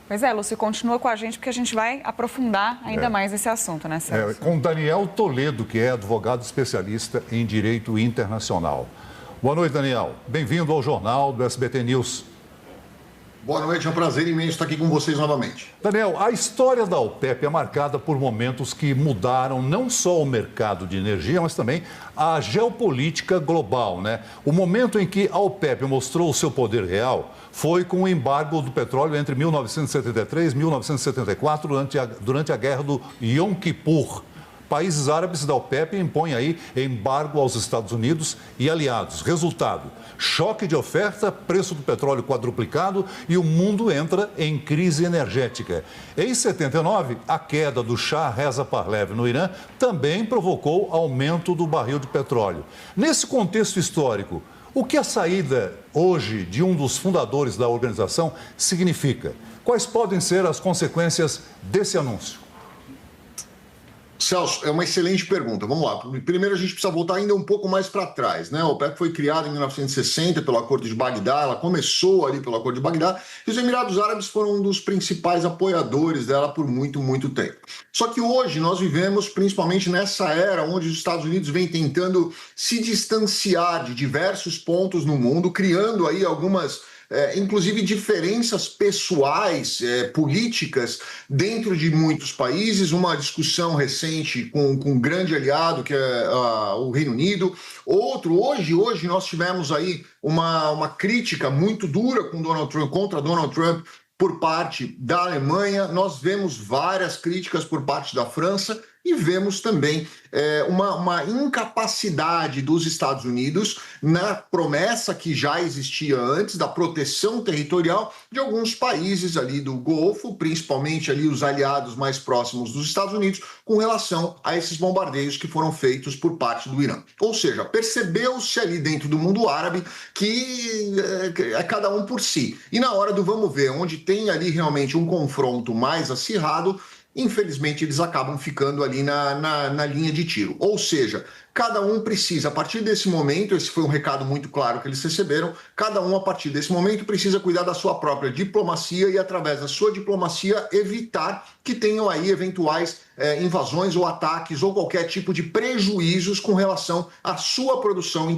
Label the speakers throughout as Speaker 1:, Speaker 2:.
Speaker 1: Pois é, Lúcio, continua com a gente porque a gente vai aprofundar ainda mais esse assunto, né, Celso?
Speaker 2: Com Daniel Toledo, que é advogado especialista em direito internacional. Boa noite, Daniel. Bem-vindo ao Jornal do SBT News.
Speaker 3: Boa noite, é um prazer imenso estar aqui com vocês novamente.
Speaker 2: Daniel, a história da OPEP é marcada por momentos que mudaram não só o mercado de energia, mas também a geopolítica global, né? O momento em que a OPEP mostrou o seu poder real foi com o embargo do petróleo entre 1973 e 1974, durante a guerra do Yom Kippur. Países árabes da OPEP impõem aí embargo aos Estados Unidos e aliados. Resultado, choque de oferta, preço do petróleo quadruplicado e o mundo entra em crise energética. Em 79, a queda do Shah Reza Pahlavi no Irã também provocou aumento do barril de petróleo. Nesse contexto histórico, o que a saída hoje de um dos fundadores da organização significa? Quais podem ser as consequências desse anúncio?
Speaker 3: Celso, é uma excelente pergunta. Vamos lá. Primeiro, a gente precisa voltar ainda um pouco mais para trás, né? A OPEP foi criada em 1960 pelo Acordo de Bagdá, ela começou ali pelo Acordo de Bagdá, e os Emirados Árabes foram um dos principais apoiadores dela por muito, muito tempo. Só que hoje nós vivemos, principalmente nessa era onde os Estados Unidos vêm tentando se distanciar de diversos pontos no mundo, criando aí algumas inclusive diferenças pessoais, políticas dentro de muitos países, uma discussão recente com um grande aliado que é o Reino Unido. Hoje nós tivemos aí uma crítica muito dura contra Donald Trump por parte da Alemanha, nós vemos várias críticas por parte da França e vemos também uma incapacidade dos Estados Unidos na promessa que já existia antes da proteção territorial de alguns países ali do Golfo, principalmente ali os aliados mais próximos dos Estados Unidos, com relação a esses bombardeios que foram feitos por parte do Irã. Ou seja, percebeu-se ali dentro do mundo árabe que é cada um por si. E na hora do vamos ver, onde tem ali realmente um confronto mais acirrado, infelizmente eles acabam ficando ali na linha de tiro. Ou seja, cada um precisa, a partir desse momento, esse foi um recado muito claro que eles receberam, cada um, a partir desse momento, precisa cuidar da sua própria diplomacia e, através da sua diplomacia, evitar que tenham aí eventuais invasões ou ataques ou qualquer tipo de prejuízos com relação à sua produção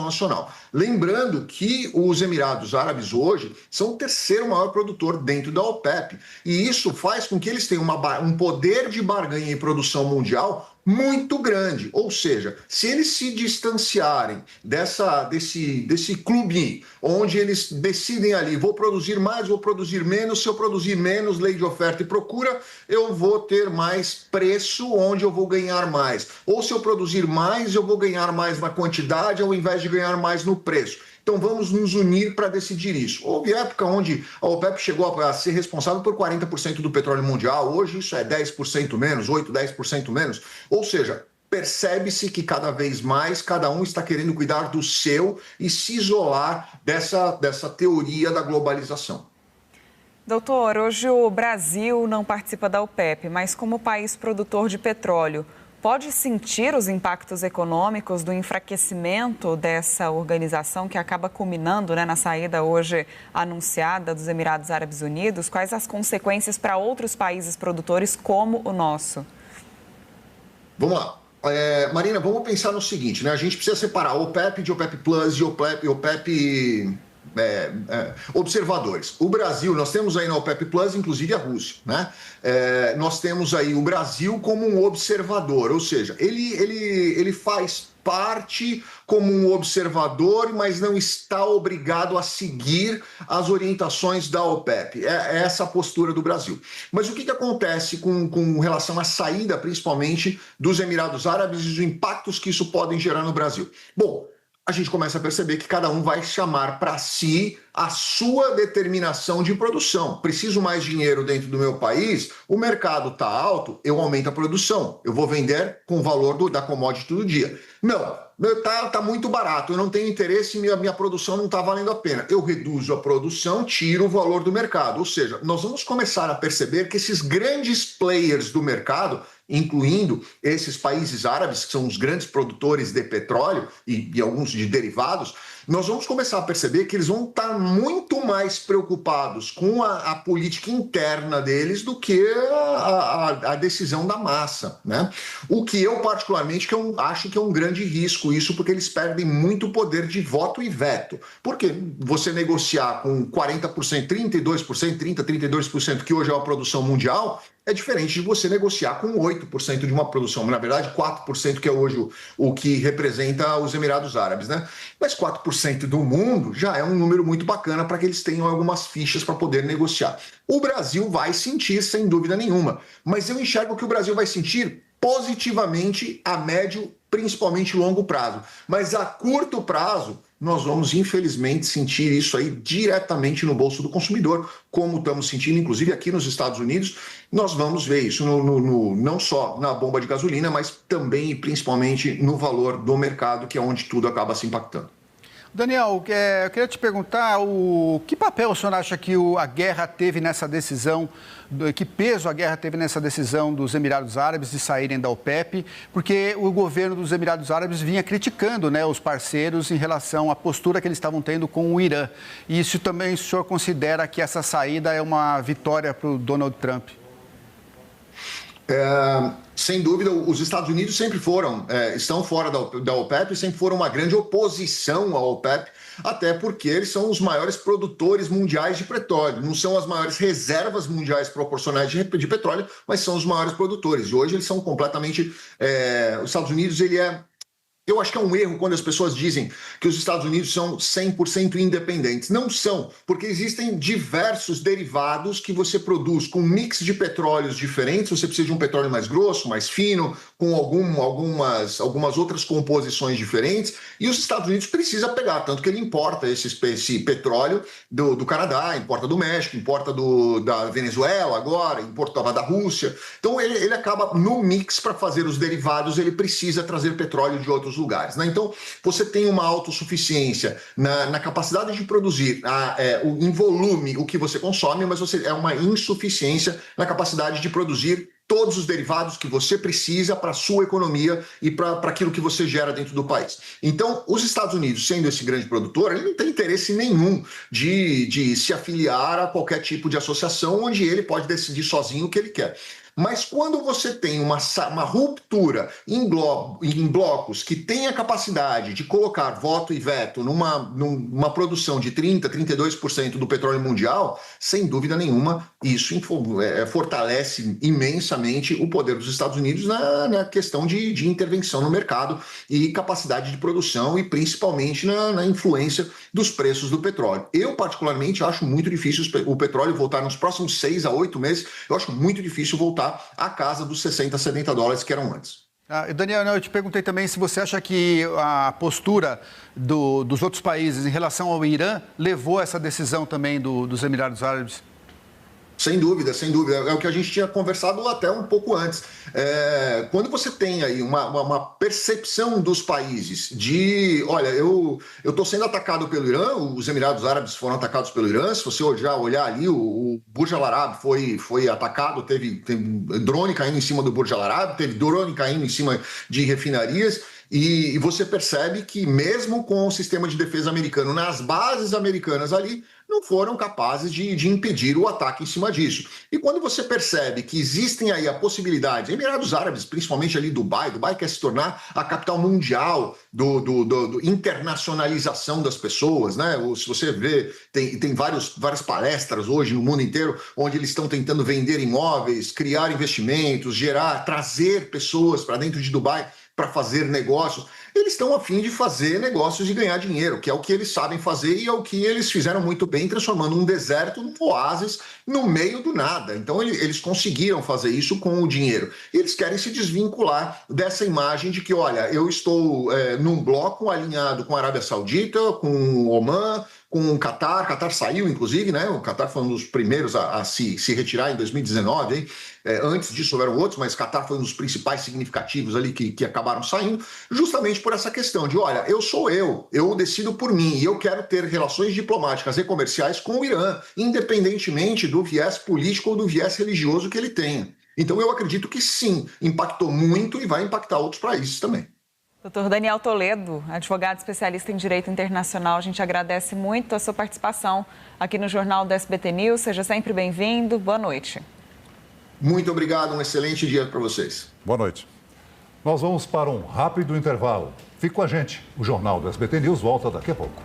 Speaker 3: nacional. Lembrando que os Emirados Árabes hoje são o terceiro maior produtor dentro da OPEP, e isso faz com que eles tenham um poder de barganha em produção mundial muito grande. Ou seja, se eles se distanciarem desse clube onde eles decidem ali, vou produzir mais, vou produzir menos, se eu produzir menos, lei de oferta e procura, eu vou ter mais preço onde eu vou ganhar mais. Ou se eu produzir mais, eu vou ganhar mais na quantidade ao invés de ganhar mais no preço. Então vamos nos unir para decidir isso. Houve época onde a OPEP chegou a ser responsável por 40% do petróleo mundial, hoje isso é 10% menos, 8%, 10% menos. Ou seja, percebe-se que cada vez mais cada um está querendo cuidar do seu e se isolar dessa teoria da globalização.
Speaker 1: Doutor, hoje o Brasil não participa da OPEP, mas como país produtor de petróleo, pode sentir os impactos econômicos do enfraquecimento dessa organização que acaba culminando, né, na saída hoje anunciada dos Emirados Árabes Unidos? Quais as consequências para outros países produtores como o nosso?
Speaker 3: Vamos lá. Marina, vamos pensar no seguinte, né? A gente precisa separar OPEP de OPEP Plus e OPEP observadores. O Brasil, nós temos aí na OPEP Plus, inclusive a Rússia, né? Nós temos aí o Brasil como um observador, ou seja, ele faz parte como um observador, mas não está obrigado a seguir as orientações da OPEP. É essa a postura do Brasil. Mas o que acontece com relação à saída, principalmente, dos Emirados Árabes e os impactos que isso pode gerar no Brasil? Bom, a gente começa a perceber que cada um vai chamar para si a sua determinação de produção. Preciso mais dinheiro dentro do meu país, o mercado está alto, eu aumento a produção. Eu vou vender com o valor da commodity do dia. Não, tá muito barato, eu não tenho interesse, minha produção não está valendo a pena. Eu reduzo a produção, tiro o valor do mercado. Ou seja, nós vamos começar a perceber que esses grandes players do mercado, incluindo esses países árabes, que são os grandes produtores de petróleo e alguns de derivados, nós vamos começar a perceber que eles vão estar muito mais preocupados com a política interna deles do que a decisão da massa, né? O que eu, particularmente, acho que é um grande risco isso, porque eles perdem muito poder de voto e veto. Porque você negociar com 40%, 32%, 30%, 32%, que hoje é a produção mundial, é diferente de você negociar com 8% de uma produção, na verdade 4%, que é hoje o que representa os Emirados Árabes, né? Mas 4% do mundo já é um número muito bacana para que eles tenham algumas fichas para poder negociar. O Brasil vai sentir, sem dúvida nenhuma, mas eu enxergo que o Brasil vai sentir positivamente a médio, principalmente longo prazo. Mas a curto prazo, nós vamos, infelizmente, sentir isso aí diretamente no bolso do consumidor, como estamos sentindo, inclusive, aqui nos Estados Unidos. Nós vamos ver isso não só na bomba de gasolina, mas também e principalmente no valor do mercado, que é onde tudo acaba se impactando.
Speaker 4: Daniel, eu queria te perguntar que papel o senhor acha que a guerra teve nessa decisão, que peso a guerra teve nessa decisão dos Emirados Árabes de saírem da OPEP, porque o governo dos Emirados Árabes vinha criticando, né, os parceiros em relação à postura que eles estavam tendo com o Irã. E isso também o senhor considera que essa saída é uma vitória para o Donald Trump?
Speaker 3: Sem dúvida, os Estados Unidos sempre estão fora da OPEP, sempre foram uma grande oposição à OPEP, até porque eles são os maiores produtores mundiais de petróleo. Não são as maiores reservas mundiais proporcionais de petróleo, mas são os maiores produtores. E hoje eles são completamente... os Estados Unidos, eu acho que é um erro quando as pessoas dizem que os Estados Unidos são 100% independentes. Não são, porque existem diversos derivados que você produz com um mix de petróleos diferentes. Você precisa de um petróleo mais grosso, mais fino, com algumas outras composições diferentes. E os Estados Unidos precisa pegar, tanto que ele importa esse petróleo do Canadá, importa do México, importa da Venezuela agora, importava da Rússia. Então ele acaba no mix para fazer os derivados, ele precisa trazer petróleo de outros lugares, né? Então, você tem uma autossuficiência na capacidade de produzir em volume o que você consome, mas é uma insuficiência na capacidade de produzir todos os derivados que você precisa para a sua economia e para aquilo que você gera dentro do país. Então, os Estados Unidos, sendo esse grande produtor, ele não tem interesse nenhum de se afiliar a qualquer tipo de associação onde ele pode decidir sozinho o que ele quer. Mas quando você tem uma ruptura em blocos que tem a capacidade de colocar voto e veto numa produção de 30%, 32% do petróleo mundial, sem dúvida nenhuma, isso fortalece imensamente o poder dos Estados Unidos na questão de intervenção no mercado e capacidade de produção e principalmente na influência dos preços do petróleo. Eu, particularmente, acho muito difícil o petróleo voltar nos próximos 6 a 8 meses, eu acho muito difícil voltar à casa dos 60, 70 dólares que eram antes.
Speaker 4: Daniel, eu te perguntei também se você acha que a postura dos outros países em relação ao Irã levou a essa decisão também dos Emirados Árabes.
Speaker 3: Sem dúvida, sem dúvida. É o que a gente tinha conversado até um pouco antes. Quando você tem aí uma percepção dos países de, olha, eu estou sendo atacado pelo Irã, os Emirados Árabes foram atacados pelo Irã, se você já olhar ali, o Burj Al Arab foi atacado, teve drone caindo em cima do Burj Al Arab, teve drone caindo em cima de refinarias, e você percebe que mesmo com o sistema de defesa americano nas bases americanas ali, não foram capazes de impedir o ataque em cima disso. E quando você percebe que existem aí a possibilidade, Emirados Árabes, principalmente ali Dubai quer se tornar a capital mundial do internacionalização das pessoas, né? Se você vê, tem várias palestras hoje no mundo inteiro, onde eles estão tentando vender imóveis, criar investimentos, trazer pessoas para dentro de Dubai para fazer negócios. Eles estão a fim de fazer negócios e ganhar dinheiro, que é o que eles sabem fazer e é o que eles fizeram muito bem, transformando um deserto num oásis no meio do nada. Então eles conseguiram fazer isso com o dinheiro. E eles querem se desvincular dessa imagem de que, olha, eu estou num bloco alinhado com a Arábia Saudita, com o Omã, com o Qatar. O Qatar saiu, inclusive, né? O Qatar foi um dos primeiros a se retirar em 2019, hein? Antes disso houveram outros, mas o Qatar foi um dos principais significativos ali que acabaram saindo, justamente por essa questão de, olha, eu decido por mim e eu quero ter relações diplomáticas e comerciais com o Irã, independentemente do viés político ou do viés religioso que ele tenha. Então eu acredito que sim, impactou muito e vai impactar outros países também.
Speaker 1: Doutor Daniel Toledo, advogado especialista em Direito Internacional, a gente agradece muito a sua participação aqui no Jornal do SBT News. Seja sempre bem-vindo. Boa noite.
Speaker 3: Muito obrigado, um excelente dia para vocês.
Speaker 2: Boa noite. Nós vamos para um rápido intervalo. Fique com a gente. O Jornal do SBT News volta daqui a pouco.